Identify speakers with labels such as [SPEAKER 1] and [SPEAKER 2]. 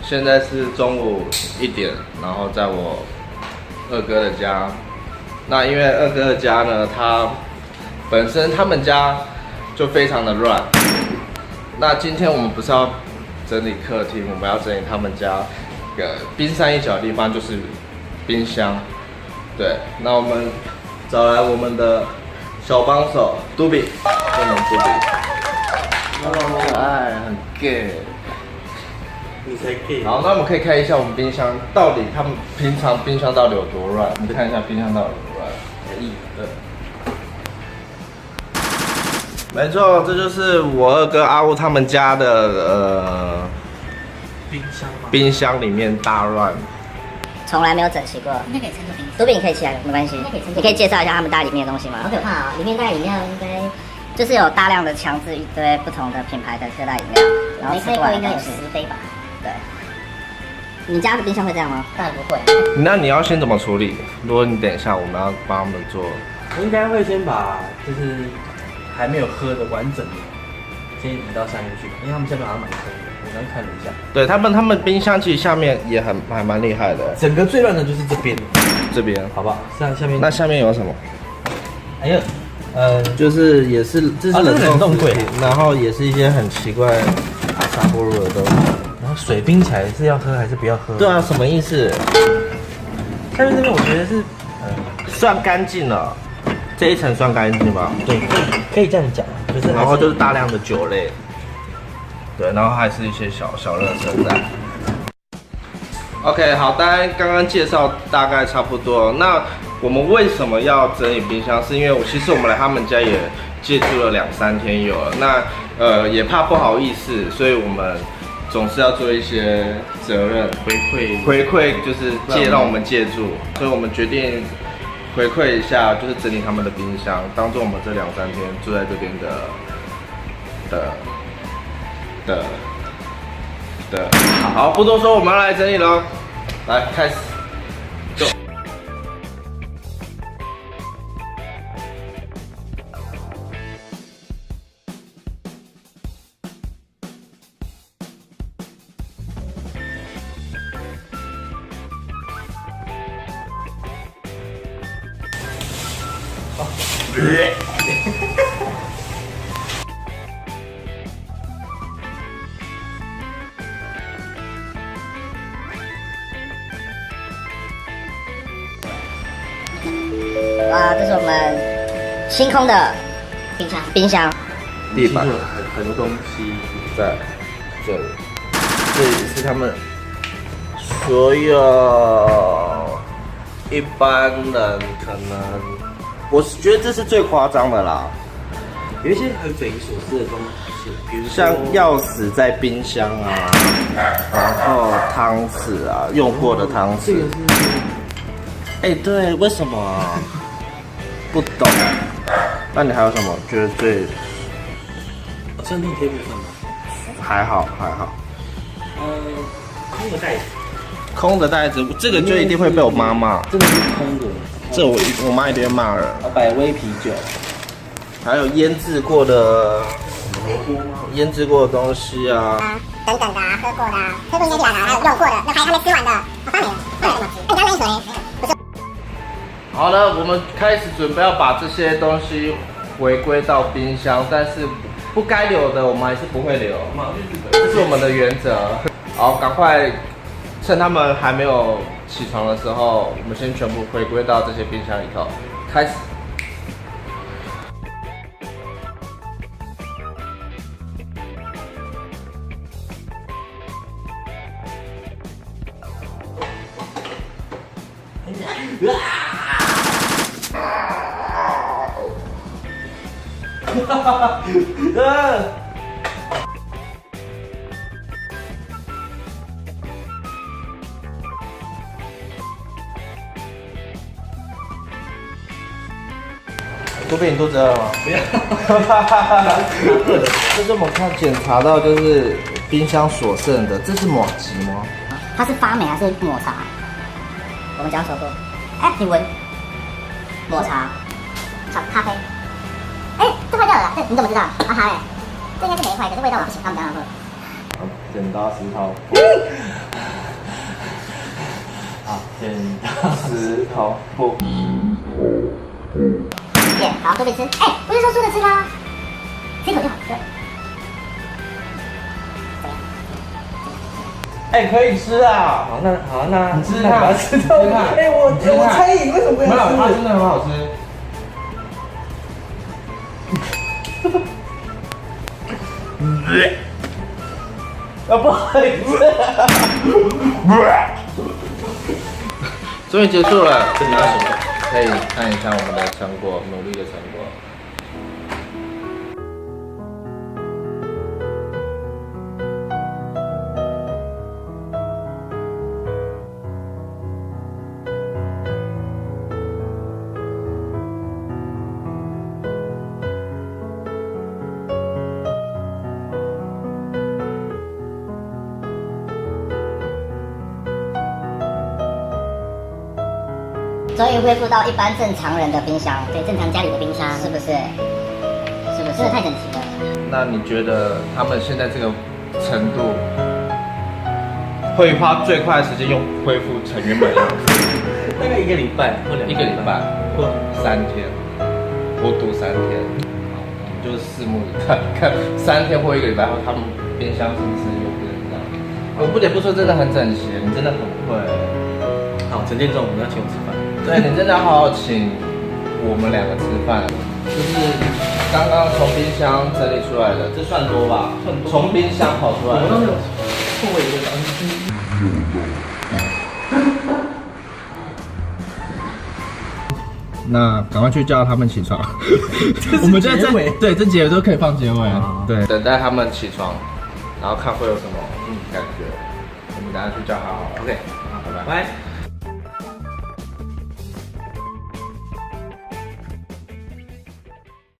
[SPEAKER 1] 现在是中午1点，然后在我二哥的家。那因为二哥的家呢，本身他们家就非常的乱。那今天我们不是要整理客厅，我们要整理他们家冰山一角的地方，就是冰箱。对，那我们找来我们的小帮手杜比，我们杜比，很可爱，很 gay。
[SPEAKER 2] 你才 gay。
[SPEAKER 1] 好，那我们可以看一下我们冰箱到底他们平常冰箱到底有多乱。我们看一下冰箱到底有多乱。没错，这就是我二哥阿乌他们家的冰箱里面大乱，
[SPEAKER 3] 从来没有整齐过。应该可以称作冰箱。杜比，你可以起来，没关系。你可以介绍一下他们大里面的东西吗？好可怕啊！里面大概饮料应该就是有大量的强制一堆不同的品牌的各大饮料，然后吃过应该有10杯吧。对。你家的冰箱会这样吗？当然不会。
[SPEAKER 1] 那你要先怎么处理？如果你等一下我们要帮他们做，
[SPEAKER 2] 我应该会先把就是还没有喝的完整的先移到下面去，因为他们下面好像蛮空的，我刚看了一下。
[SPEAKER 1] 对他们冰箱其实下面也还蛮厉害的。
[SPEAKER 2] 整个最乱的就是这边，
[SPEAKER 1] 好
[SPEAKER 2] 不好？下面
[SPEAKER 1] 那下面有什么？
[SPEAKER 2] 哎呀，
[SPEAKER 1] 就是也是这是
[SPEAKER 2] 冷冻柜，
[SPEAKER 1] 然后也是一些很奇怪阿萨布鲁的东西。
[SPEAKER 2] 然后水冰起来是要喝还是不要喝？
[SPEAKER 1] 对啊，什么意思？
[SPEAKER 2] 下面这边我觉得是
[SPEAKER 1] 算干净了，这一层算干净吧？
[SPEAKER 2] 对，可以这样讲，就是
[SPEAKER 1] 然后就是大量的酒类，对，然后还是一些小垃圾在。OK， 好，大家刚刚介绍大概差不多。那我们为什么要整理冰箱？是因为其实我们来他们家也借住了2、3天有了，那也怕不好意思，所以我们总是要做一些责任回馈，就是让我们借住，所以我们决定回馈一下，就是整理他们的冰箱，当做我们这2、3天住在这边的。好，不多说，我们要来整理喽，来开始。
[SPEAKER 3] 哇，这是我们星空的冰箱，
[SPEAKER 1] 地板
[SPEAKER 2] 有很多东西
[SPEAKER 1] 在这里，这里是他们所有一般人可能，我觉得这是最夸张的啦。
[SPEAKER 2] 有一些很匪夷所思的东西，比如
[SPEAKER 1] 像钥匙在冰箱啊，然后汤匙啊，用过的汤匙。
[SPEAKER 2] 这个是，
[SPEAKER 1] 哎，对，为什么啊？不懂。那你还有什么觉得最？
[SPEAKER 2] 生命贴部分吗？
[SPEAKER 1] 还好。
[SPEAKER 2] 空的袋子。
[SPEAKER 1] 空的袋子，这个就一定会被我妈骂。
[SPEAKER 2] 这个是空的。
[SPEAKER 1] 这我妈一定会骂人。
[SPEAKER 2] 百威啤酒。
[SPEAKER 1] 还有腌制过的腌制过的东西啊，
[SPEAKER 3] 等等的啊，喝过的啊，喝过应该是还有用过的，那还没吃完的，发霉了，不然怎么吃？你刚刚一水不是？好
[SPEAKER 1] 了，我们开始准备要把这些东西回归到冰箱，但是不该留的我们还是不会留，这是我们的原则。好，赶快趁他们还没有起床的时候，我们先全部回归到这些冰箱里头，开始。杜比，你肚子饿吗？不要。这是我们看检查到，就是冰箱所剩的，这是抹吉吗？
[SPEAKER 3] 它是发霉还是抹茶？我们讲说过。哎，你闻，抹茶，咖啡。哎，这坏掉了啦！这你怎么知道？啊哈哎，这应该是没坏，可是味道我不喜欢，我们等下喝。
[SPEAKER 1] 剪刀石头布。
[SPEAKER 2] 好，剪刀
[SPEAKER 1] 石头布。
[SPEAKER 3] 耶，好，都可以吃。哎，不是说输的吃吗？吃一口就好。对。
[SPEAKER 1] 哎，可以吃啊！
[SPEAKER 2] 好，那
[SPEAKER 1] 你吃看，
[SPEAKER 2] 吃掉。哎，我猜你为什么不要吃？
[SPEAKER 1] 没有，它真的很好吃。
[SPEAKER 2] 不好意思。
[SPEAKER 1] 终于结束了，可以看一下我们的成果，努力的成果。
[SPEAKER 3] 终于恢复到一般正常人的冰箱，对，正常家里的冰箱，是不是？是不是？真的太整齐了。
[SPEAKER 1] 那你觉得他们现在这个程度，会花最快的时间又恢复成原本样子？
[SPEAKER 2] 大概1个礼拜或2个礼拜，1
[SPEAKER 1] 个礼拜
[SPEAKER 2] 或
[SPEAKER 1] 3天，我赌3天，我们就拭目以待，看3天或1个礼拜后，他们冰箱是不是又变成这样？我不得不说，真的很整齐，你真的很会。
[SPEAKER 2] 好，陈建中，你要请我吃饭。
[SPEAKER 1] 对，你真的要好好请我们2个吃饭，就是刚刚从冰箱整理出来的，这算多吧？从冰箱跑出来的。
[SPEAKER 2] 我都没有后悔一个东西。
[SPEAKER 1] 那赶快去叫他们起床。我们现在对这结尾都可以放结尾，对，等待他们起床，然后看会有什么感觉。我们等下去叫他好了。
[SPEAKER 2] OK，
[SPEAKER 1] 好，拜拜。
[SPEAKER 2] 拜。